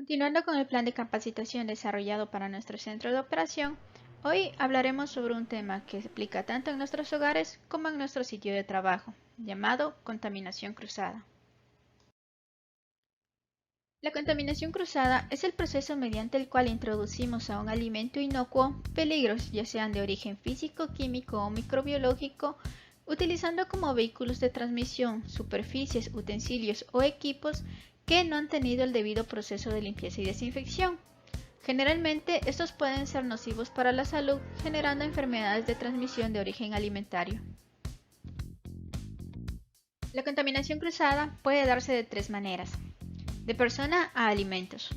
Continuando con el plan de capacitación desarrollado para nuestro centro de operación, hoy hablaremos sobre un tema que se aplica tanto en nuestros hogares como en nuestro sitio de trabajo, llamado contaminación cruzada. La contaminación cruzada es el proceso mediante el cual introducimos a un alimento inocuo peligros, ya sean de origen físico, químico o microbiológico, utilizando como vehículos de transmisión superficies, utensilios o equipos que no han tenido el debido proceso de limpieza y desinfección. Generalmente, estos pueden ser nocivos para la salud, generando enfermedades de transmisión de origen alimentario. La contaminación cruzada puede darse de tres maneras: de persona a alimentos,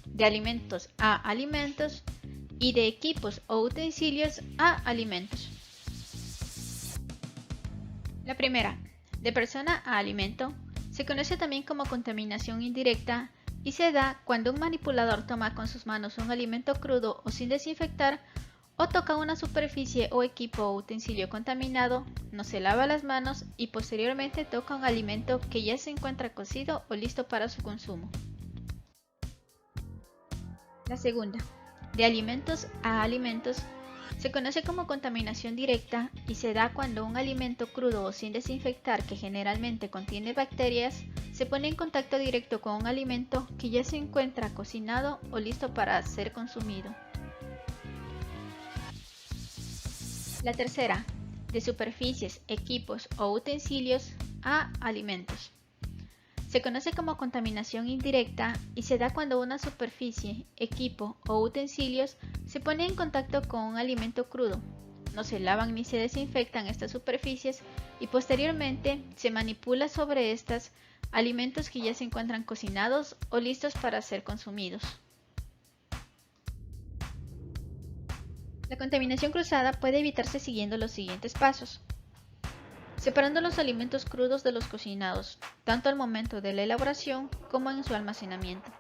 de alimentos a alimentos y de equipos o utensilios a alimentos. La primera, de persona a alimento, se conoce también como contaminación indirecta y se da cuando un manipulador toma con sus manos un alimento crudo o sin desinfectar, o toca una superficie o equipo o utensilio contaminado, no se lava las manos y posteriormente toca un alimento que ya se encuentra cocido o listo para su consumo. La segunda, de alimentos a alimentos, se conoce como contaminación directa y se da cuando un alimento crudo o sin desinfectar, que generalmente contiene bacterias, se pone en contacto directo con un alimento que ya se encuentra cocinado o listo para ser consumido. La tercera, de superficies, equipos o utensilios a alimentos. Se conoce como contaminación indirecta y se da cuando una superficie, equipo o utensilios se pone en contacto con un alimento crudo. No se lavan ni se desinfectan estas superficies y posteriormente se manipula sobre estas alimentos que ya se encuentran cocinados o listos para ser consumidos. La contaminación cruzada puede evitarse siguiendo los siguientes pasos: separando los alimentos crudos de los cocinados, tanto al momento de la elaboración como en su almacenamiento.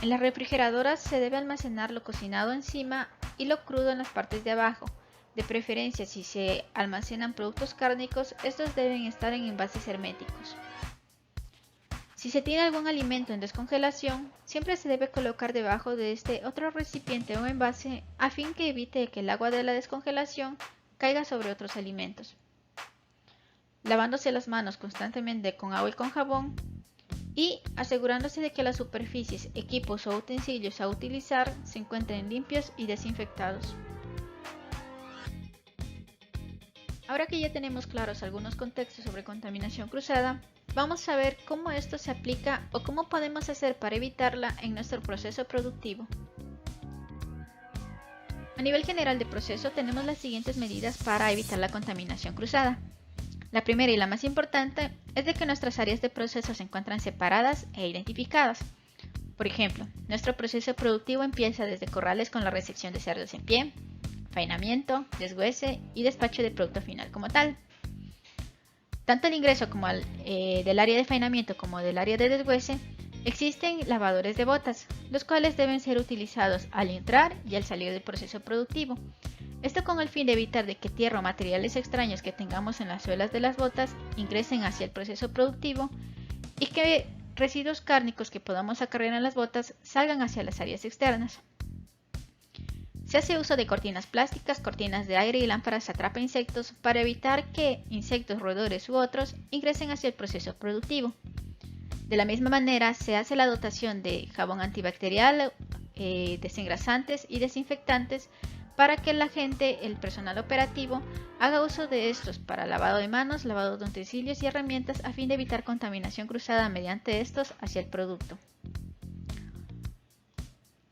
En las refrigeradoras se debe almacenar lo cocinado encima y lo crudo en las partes de abajo. De preferencia, si se almacenan productos cárnicos, estos deben estar en envases herméticos. Si se tiene algún alimento en descongelación, siempre se debe colocar debajo de este otro recipiente o envase a fin que evite que el agua de la descongelación caiga sobre otros alimentos. Lavándose las manos constantemente con agua y con jabón y asegurándose de que las superficies, equipos o utensilios a utilizar se encuentren limpios y desinfectados. Ahora que ya tenemos claros algunos contextos sobre contaminación cruzada, vamos a ver cómo esto se aplica o cómo podemos hacer para evitarla en nuestro proceso productivo. A nivel general de proceso tenemos las siguientes medidas para evitar la contaminación cruzada. La primera y la más importante es de que nuestras áreas de proceso se encuentran separadas e identificadas. Por ejemplo, nuestro proceso productivo empieza desde corrales con la recepción de cerdos en pie, faenamiento, deshuese y despacho de producto final como tal. Tanto el ingreso como del área de faenamiento como del área de deshuese existen lavadores de botas, los cuales deben ser utilizados al entrar y al salir del proceso productivo. Esto con el fin de evitar de que tierra o materiales extraños que tengamos en las suelas de las botas ingresen hacia el proceso productivo y que residuos cárnicos que podamos acarrear en las botas salgan hacia las áreas externas. Se hace uso de cortinas plásticas, cortinas de aire y lámparas atrapa insectos para evitar que insectos, roedores u otros ingresen hacia el proceso productivo. De la misma manera, se hace la dotación de jabón antibacterial, desengrasantes y desinfectantes para que la gente, el personal operativo, haga uso de estos para lavado de manos, lavado de utensilios y herramientas a fin de evitar contaminación cruzada mediante estos hacia el producto.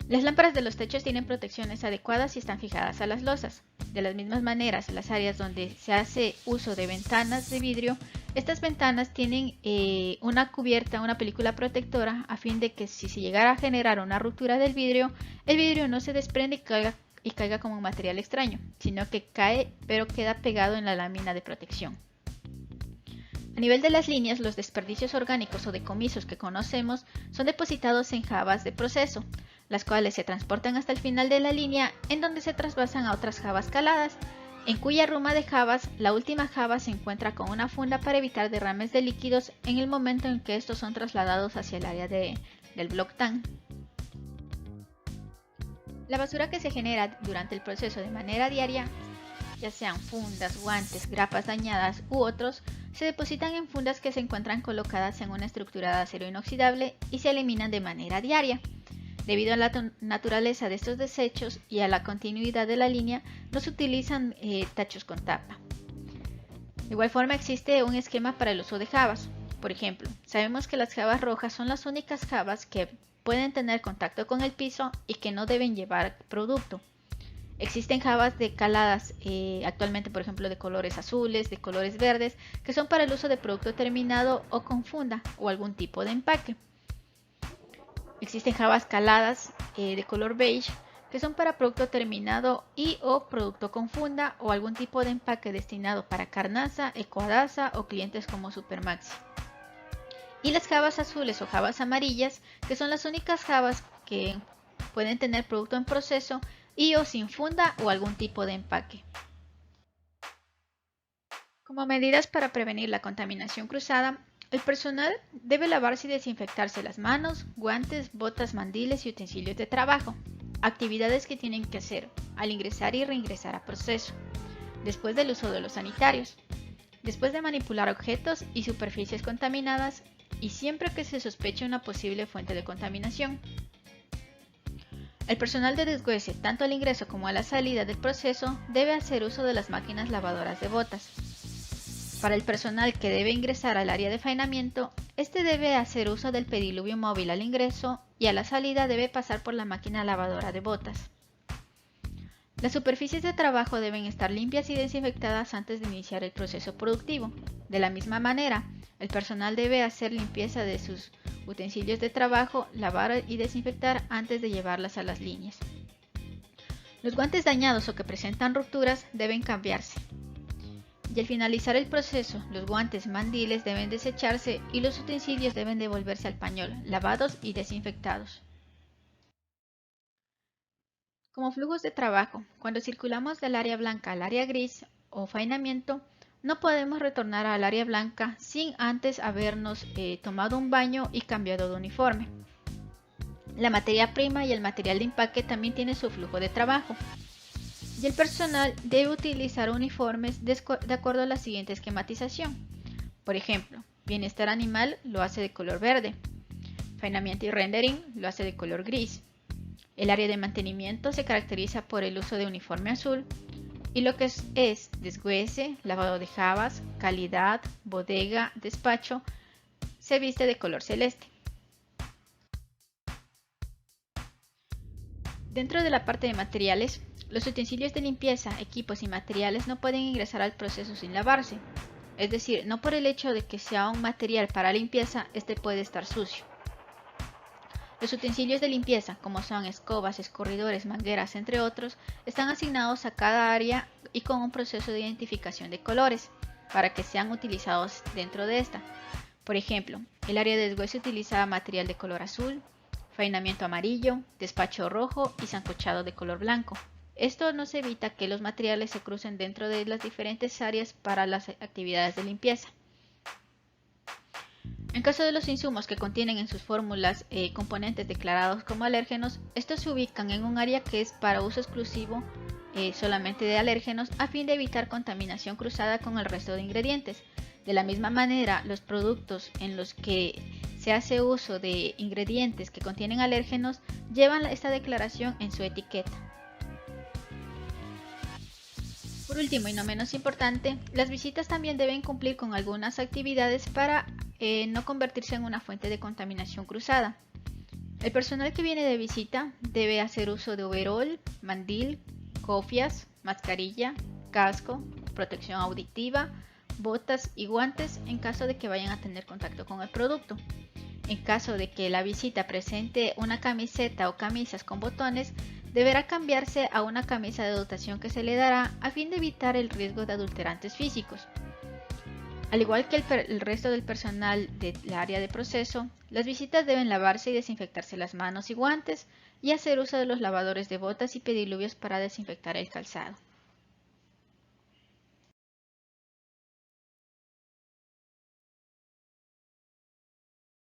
Las lámparas de los techos tienen protecciones adecuadas y están fijadas a las losas. De las mismas maneras, las áreas donde se hace uso de ventanas de vidrio, estas ventanas tienen una cubierta, una película protectora, a fin de que si se llegara a generar una ruptura del vidrio, el vidrio no se desprende y caiga como un material extraño, sino que cae pero queda pegado en la lámina de protección. A nivel de las líneas, los desperdicios orgánicos o decomisos que conocemos son depositados en jabas de proceso, las cuales se transportan hasta el final de la línea, en donde se trasvasan a otras jabas caladas en cuya ruma de jabas, la última jaba se encuentra con una funda para evitar derrames de líquidos en el momento en que estos son trasladados hacia el área del bloc TAN. La basura que se genera durante el proceso de manera diaria, ya sean fundas, guantes, grapas dañadas u otros, se depositan en fundas que se encuentran colocadas en una estructura de acero inoxidable y se eliminan de manera diaria. Debido a la naturaleza de estos desechos y a la continuidad de la línea, no se utilizan tachos con tapa. De igual forma existe un esquema para el uso de jabas. Por ejemplo, sabemos que las jabas rojas son las únicas jabas que pueden tener contacto con el piso y que no deben llevar producto. Existen jabas de caladas actualmente, por ejemplo, de colores azules, de colores verdes, que son para el uso de producto terminado o con funda o algún tipo de empaque. Existen jabas caladas de color beige, que son para producto terminado y o producto con funda o algún tipo de empaque destinado para carnaza, ecoadaza o clientes como Supermaxi. Y las jabas azules o jabas amarillas, que son las únicas jabas que pueden tener producto en proceso y o sin funda o algún tipo de empaque. Como medidas para prevenir la contaminación cruzada, el personal debe lavarse y desinfectarse las manos, guantes, botas, mandiles y utensilios de trabajo. Actividades que tienen que hacer al ingresar y reingresar a proceso, después del uso de los sanitarios, después de manipular objetos y superficies contaminadas y siempre que se sospeche una posible fuente de contaminación. El personal de desguace, tanto al ingreso como a la salida del proceso, debe hacer uso de las máquinas lavadoras de botas. Para el personal que debe ingresar al área de faenamiento, este debe hacer uso del pediluvio móvil al ingreso y a la salida debe pasar por la máquina lavadora de botas. Las superficies de trabajo deben estar limpias y desinfectadas antes de iniciar el proceso productivo. De la misma manera, el personal debe hacer limpieza de sus utensilios de trabajo, lavar y desinfectar antes de llevarlas a las líneas. Los guantes dañados o que presentan rupturas deben cambiarse. Y al finalizar el proceso, los guantes mandiles deben desecharse y los utensilios deben devolverse al pañol, lavados y desinfectados. Como flujos de trabajo, cuando circulamos del área blanca al área gris o faenamiento, no podemos retornar al área blanca sin antes habernos tomado un baño y cambiado de uniforme. La materia prima y el material de empaque también tienen su flujo de trabajo. Y el personal debe utilizar uniformes de acuerdo a la siguiente esquematización. Por ejemplo, bienestar animal lo hace de color verde, faenamiento y rendering lo hace de color gris. El área de mantenimiento se caracteriza por el uso de uniforme azul y lo que es desguace, lavado de jabas, calidad, bodega, despacho, se viste de color celeste. Dentro de la parte de materiales, los utensilios de limpieza, equipos y materiales no pueden ingresar al proceso sin lavarse. Es decir, no por el hecho de que sea un material para limpieza, este puede estar sucio. Los utensilios de limpieza, como son escobas, escurridores, mangueras, entre otros, están asignados a cada área y con un proceso de identificación de colores, para que sean utilizados dentro de esta. Por ejemplo, el área de desguace utiliza material de color azul, faenamiento amarillo, despacho rojo y sancochado de color blanco. Esto nos evita que los materiales se crucen dentro de las diferentes áreas para las actividades de limpieza. En caso de los insumos que contienen en sus fórmulas componentes declarados como alérgenos, estos se ubican en un área que es para uso exclusivo solamente de alérgenos a fin de evitar contaminación cruzada con el resto de ingredientes. De la misma manera, los productos en los que se hace uso de ingredientes que contienen alérgenos llevan esta declaración en su etiqueta. Por último y no menos importante, las visitas también deben cumplir con algunas actividades para no convertirse en una fuente de contaminación cruzada. El personal que viene de visita debe hacer uso de overol, mandil, cofias, mascarilla, casco, protección auditiva, botas y guantes en caso de que vayan a tener contacto con el producto. En caso de que la visita presente una camiseta o camisas con botones, deberá cambiarse a una camisa de dotación que se le dará a fin de evitar el riesgo de adulterantes físicos. Al igual que el resto del personal del área de proceso, las visitas deben lavarse y desinfectarse las manos y guantes y hacer uso de los lavadores de botas y pediluvios para desinfectar el calzado.